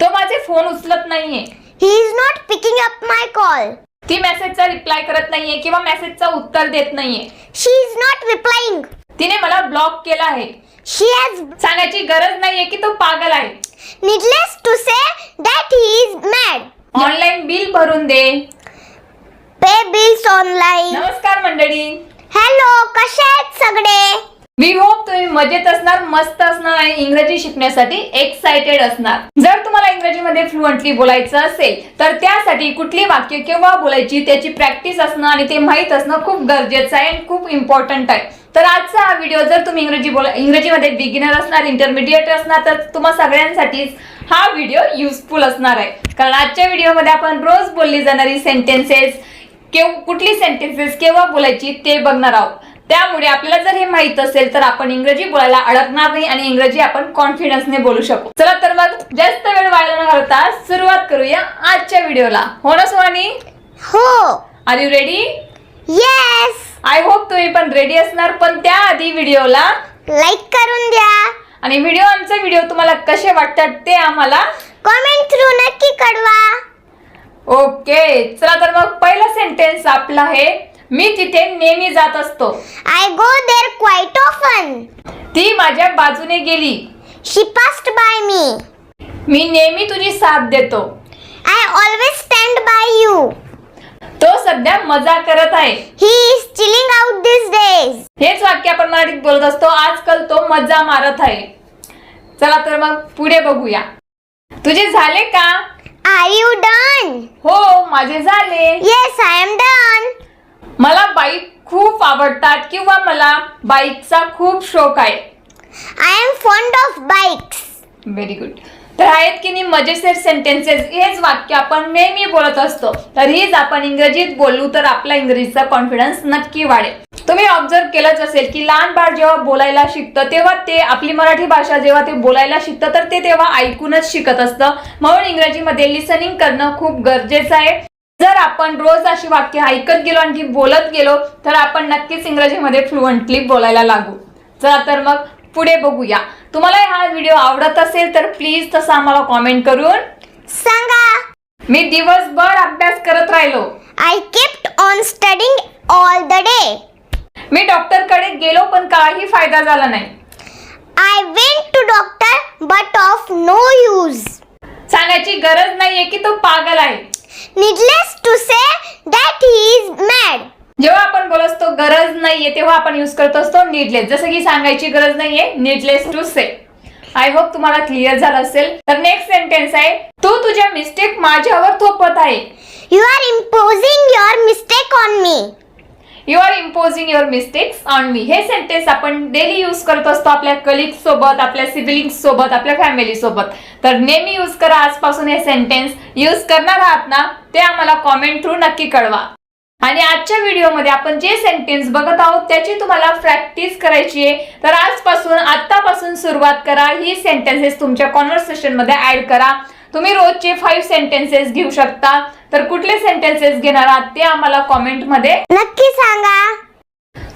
तो माझे फोन उचलत नाहीये. He is not picking up my call. ती मेसेजचा रिप्लाय करत नाहीये किंवा मेसेजचा उत्तर देत नाहीये. She is not replying. तिने मला ब्लॉक केला आहे. She has सांगायची गरज नाहीये की तो पागल आहे. needless to say that he is mad. Online bill भरून दे. Pay bills online. नमस्कार मंडळी. Hello, कसे आहेत सगळे? वी होप तुम्ही मजेत असणार, मस्त असणार आणि इंग्रजी शिकण्यासाठी एक्साइटेड असणार. जर तुम्हाला इंग्रजीमध्ये फ्लुएंटली बोलायचं असेल तर त्यासाठी कुठली वाक्य केव्हा बोलायची त्याची प्रॅक्टिस असणं आणि ते माहीत असणं खूप गरजेचं आहे आणि खूप इम्पॉर्टंट आहे. तर आजचा हा व्हिडिओ जर तुम्ही इंग्रजीमध्ये बिगिनर असणार, इंटरमिडिएट असणार तर तुम्हा सगळ्यांसाठीच हा व्हिडिओ युजफुल असणार आहे. कारण आजच्या व्हिडिओमध्ये आपण रोज बोलली जाणारी सेंटेन्सेस कुठली सेंटेन्सेस केव्हा बोलायची ते बघणार आहोत. त्यामुळे आपल्याला जर हे माहित असेल तर आपण इंग्रजी बोलायला अडकणार नाही आणि इंग्रजी आपण कॉन्फिडन्सने बोलू शकू. चला तर मग जास्त वेळ वाया न घालवता सुरुवात करूया आजच्या व्हिडिओला. हो ना सुहानी? हो. Are you ready? Yes. I hope तुम्ही पण रेडी असणार. पण त्याआधी व्हिडिओला लाईक करून द्या आणि आमचे व्हिडिओ तुम्हाला कसे वाटतात ते आम्हाला कमेंट थ्रू नक्की कळवा. ओके, चला तर मग पहिला सेंटेन्स आपला आहे मी तिथे नेहमी जात असतो. I go there quite often. ती माझ्या बाजूने गेली. She passed by me. मी नेहमी तुझी साथ देतो. I always stand by you. तो सध्या मजा करत आहे. He is chilling out these days. हेच वाक्य आपण मराठीत बोलत असतो. आजकाल तो मजा मारत आहे. चला तर मग पुढे बघूया. तुझे झाले का? Are you done? हो, माझे झाले. Yes, I am done. मला बाईक खूप आवडतात किंवा मला बाईकचा खूप शौक आहे. I am fond of bikes. Very good. तर आहेत की नाही मजेशीर सेंटेन्सेस. हेच वाक्य आपण नेहमी बोलत असतो. तर हीच आपण इंग्रजीत बोलू तर आपला इंग्रजीचा कॉन्फिडन्स नक्की वाढेल. तुम्ही ऑब्झर्व केलंच असेल की लहान बाळ जेव्हा बोलायला शिकतं तेव्हा ते आपली मराठी भाषा जेव्हा ते बोलायला शिकतं तर ते तेव्हा ऐकूनच शिकत असतं. म्हणून इंग्रजीमध्ये लिसनिंग करणं खूप गरजेचं आहे. जर आपण रोज अशी वाक्य ऐकत गेलो आणि ती बोलत गेलो तर आपण नक्कीच इंग्रजीमध्ये फ्लुएंटली बोलायला लागू. चला तर मग पुढे बघूया. तुम्हाला हा व्हिडिओ आवडत असेल तर प्लीज तसं आम्हाला कॉमेंट करून सांगा. मी दिवसभर अभ्यास करत राहिलो. I kept on studying all the day. मी डॉक्टरकडे गेलो पण काही फायदा झाला नाही. I went to doctor but of no use. सांगायची गरज नाहीये की तो पागल आहे. Needless to say that he is mad. जेव्हा आपण बोलत असतो गरज नाहीये तेव्हा आपण यूज करत असतो नीडलेस. जसं की सांगायची गरज नाहीये, needless to say. I hope तुम्हाला क्लिअर झालं असेल. तर नेक्स्ट सेंटेन्स आहे तू तुझ्या मिस्टेक माझ्यावर थोपत आहे. You are imposing your mistake on me. You are imposing your mistakes on me. हे सेंटेन्स आपण डेली यूज करत असतो आपल्या कलिग सोबत, आपल्या सिबलिंग्स सोबत, आपल्या फॅमिली सोबत. तर नेहमी यूज करा. आजपासून हे सेंटेन्स यूज करणार आहात ना ते आम्हाला कॉमेंट थ्रू नक्की कळवा. आणि आजच्या व्हिडिओमध्ये आपण जे सेंटेन्स बघत आहोत त्याची तुम्हाला प्रॅक्टिस करायची आहे. तर आतापासून सुरुवात करा. ही सेंटेन्सेस तुमच्या कॉन्व्हर्सेशन मध्ये ऍड करा. तुम्ही रोजचे 5 सेंटेन्सेस घेऊ शकता. तर कुठले सेंटेन्सेस घेणार आहात ते आम्हाला कॉमेंट मध्ये नक्की सांगा.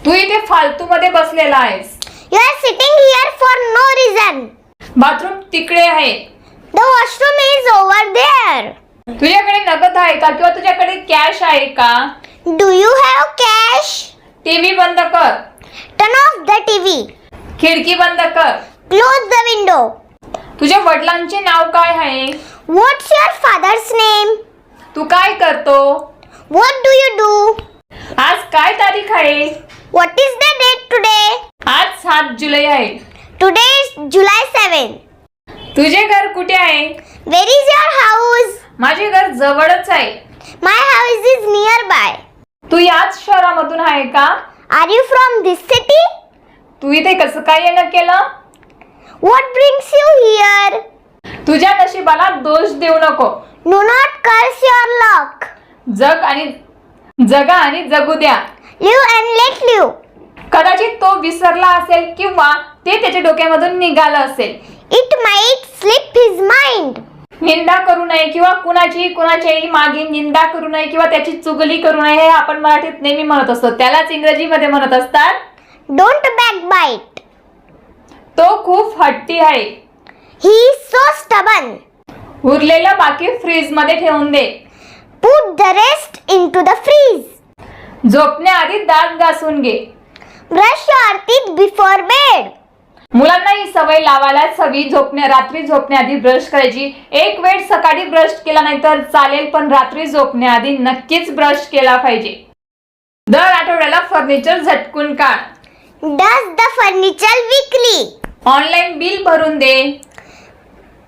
तू इथे फालतू मध्ये बसलेला आहेस. You are sitting here for no reason. Bathroom तिकडे आहे. The washroom is over there. तुझ्याकडे नगद आहे का किंवा तुझ्याकडे कॅश आहे का? Do you have cash? TV बंद कर. Turn off the TV. खिडकी बंद कर. Close the window. तुझ्या वडिलांचे नाव काय आहे? What's your father's name? तू काय करतो? What do you do? आज काय तारीख आहे? What is the date today? आज 7 जुलै आहे. Today is July 7. तुझे घर कुठे आहे? Where is your house? माझे घर जवळच आहे. My house is nearby. तू याच शहरामधून आहे का? Are you from this city? तू इथे कसं काय येणं केलं? What brings you here? तुझ्या नशिबाला दोष देऊ नको. Do not curse your luck. जगा आणि जगू द्या. Live and let live. कदाचित तो विसरला असेल किंवा ते त्याच्या डोक्यामधून निघालं असेल. It might slip his mind. निंदा करू नये किंवा कुणाच्याही मागे निंदा करू नये किंवा त्याची चुगली करू नये हे आपण मराठीत नेहमी म्हणत असतो. त्यालाच इंग्रजीमध्ये म्हणत असतात Don't backbite. तो खूप हट्टी आहे. He is so stubborn. उरलेलं बाकी फ्रीज मध्ये ठेवून दे. Put the rest into the freeze. झोपण्याआधी दात घासून घे. Brush your teeth before bed. मुलांना ही सवय लावायलाच हवी. रात्री झोपण्याआधी ब्रश करायची. एक वेळ सकाळी ब्रश केला नाही तर चालेल, पण रात्री झोपण्याआधी नक्कीच ब्रश केला पाहिजे. दर आठवड्याला फर्निचर झटकून काढ. Dust the furniture weekly. Online bill भरून दे.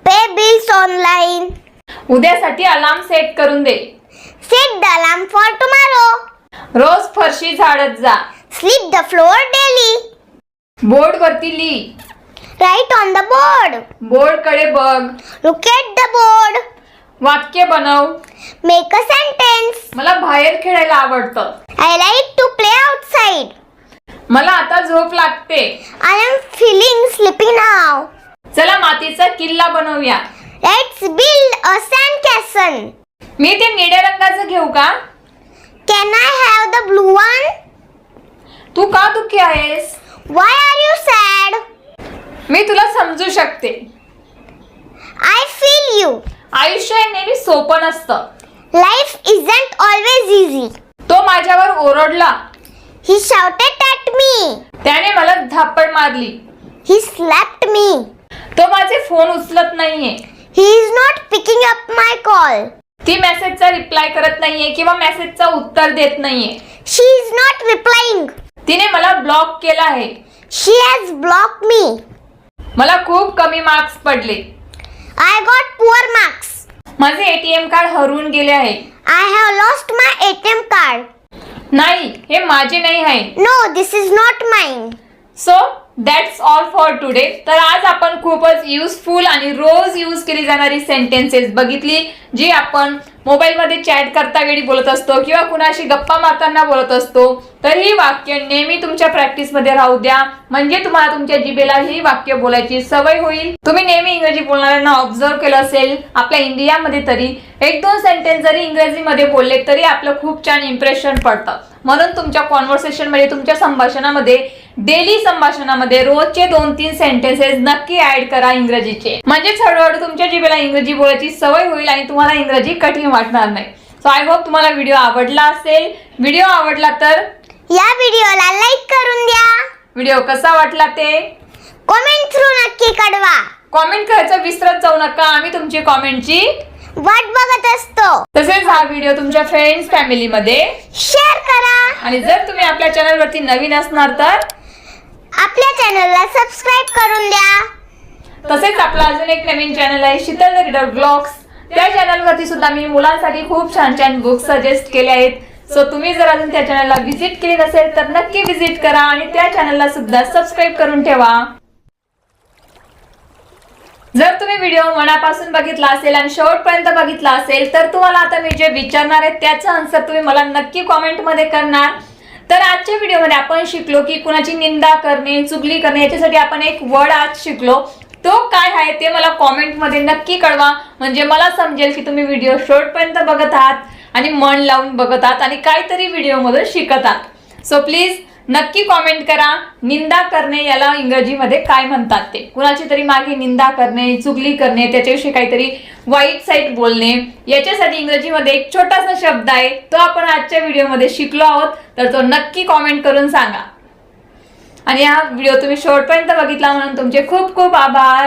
Pay bills online. उद्यासाठी अलार्म सेट करून दे. Set the alarm for tomorrow. रोज फरशी झाडत जा. Sweep the floor daily. Board वरती लिही. Write on the board. Board कडे बघ. Look at the board. वाक्य बनव. Make a sentence. मला बाहेर खेळायला आवडतं. I like to play outside. मला आता झोप लागते. I am feeling sleepy now. चला मातीचा किल्ला बनवूया. Let's build a sandcastle. मी ते निळ्या रंगाचं घेऊ का? Can I have the blue one? तू का दुःखी आहेस? Why are you sad? मी तुला समजू शकते. I feel you. आयुष्य हे नेहमी सोपं नसतं. Life isn't always easy. तो माझ्यावर ओरडला. He shouted at me. त्याने मला धापड मारली. He slapped me. तो माझे फोन उचलत नाहीये. He is not picking up my call. ती मेसेजचा रिप्लाय करत नाहीये किंवा मेसेजचा उत्तर देत नाहीये. She is not replying. तिने मला ब्लॉक केला आहे. She has blocked me. मला खूप कमी मार्क्स पडले. I got poor marks. माझे एटीएम कार्ड हरवून गेले आहे. I have lost my ATM card. नाही, हे माझे नाही आहे. No, this is not mine. So that's all for today. तर आज आपण खूपच युजफुल आणि रोज यूज केली जाणारी सेंटेन्सेस बघितली, जी आपण मोबाईलमध्ये चॅट करता वेळी बोलत असतो किंवा कुणाशी गप्पा मारताना बोलत असतो. तर ही वाक्य नेहमी तुमच्या प्रॅक्टिसमध्ये राहू द्या, म्हणजे तुम्हाला तुमच्या जिभेला ही वाक्य बोलायची सवय होईल. तुम्ही नेहमी इंग्रजी बोलणाऱ्यांना ऑब्झर्व केलं असेल, आपल्या इंडियामध्ये तरी एक दोन सेंटेन्स जरी इंग्रजीमध्ये बोलले तरी आपलं खूप छान इम्प्रेशन पडतं. म्हणून तुमच्या कॉन्व्हर्सेशन मध्ये, तुमच्या संभाषणामध्ये, डेली संभाषणामध्ये रोजचे 2-3 सेंटेन्सेस नक्की ऍड करा इंग्रजीचे. म्हणजेच हळूहळू तुमच्या जिभेला इंग्रजी बोलायची सवय होईल आणि तुम्हाला इंग्रजी कठीण वाटणार नाही. सो आय होप तुम्हाला व्हिडिओ आवडला असेल. व्हिडिओ आवडला तर या व्हिडिओला लाईक करून द्या. व्हिडिओ कसा वाटला ते कमेंट थ्रू नक्की कळवा. कमेंट करायचं विसरत जाऊ नका. आम्ही तुमची कमेंटची वाट बघत असतो. तसेच हा व्हिडिओ तुमच्या फ्रेंड्स फॅमिलीमध्ये शेअर करा. आणि जर तुम्ही आपल्या चॅनलवरती नवीन असणार तर आपल्या चॅनलला सबस्क्राईब करून द्या. तसेच आपला अजून एक नवीन चॅनल आहे शीतल द रीडर ब्लॉग्स. त्या चॅनलवरती सुद्धा मी मुलांसाठी खूप छान छान बुक सजेस्ट केले आहेत. सो तुम्ही जर अजून त्या चॅनलला व्हिजिट केली नसेल तर नक्की व्हिजिट करा आणि त्या चॅनलला सुद्धा सबस्क्राईब करून ठेवा. जर तुम्ही व्हिडिओ मनापासून बघितला असेल आणि शेवटपर्यंत बघितला असेल तर तुम्हाला आता मी जे विचारणार आहे त्याचं आन्सर तुम्ही मला नक्की कॉमेंट मध्ये करणार. तर आजच्या व्हिडिओमध्ये आपण शिकलो की कुणाची निंदा करणे, चुगली करणे, याच्यासाठी आपण एक वर्ड आज शिकलो. तो काय आहे ते मला कॉमेंट मध्ये नक्की कळवा, म्हणजे मला समजेल की तुम्ही व्हिडिओ शेवटपर्यंत बघत आहात आणि मन लावून बघत आहात आणि काहीतरी व्हिडिओ मध्ये शिकत आहात. सो प्लीज नक्की कॉमेंट करा, निंदा करणे याला इंग्रजीमध्ये काय म्हणतात ते. कुणाची तरी मागे निंदा करणे, चुगली करणे, त्याच्याविषयी काहीतरी वाईट साईट बोलणे, याच्यासाठी इंग्रजीमध्ये एक छोटासा शब्द आहे, तो आपण आजच्या व्हिडिओमध्ये शिकलो आहोत. तर तो नक्की कॉमेंट करून सांगा. आणि हा व्हिडिओ तुम्ही शेवटपर्यंत बघितला म्हणून तुमचे खूप खूप आभार.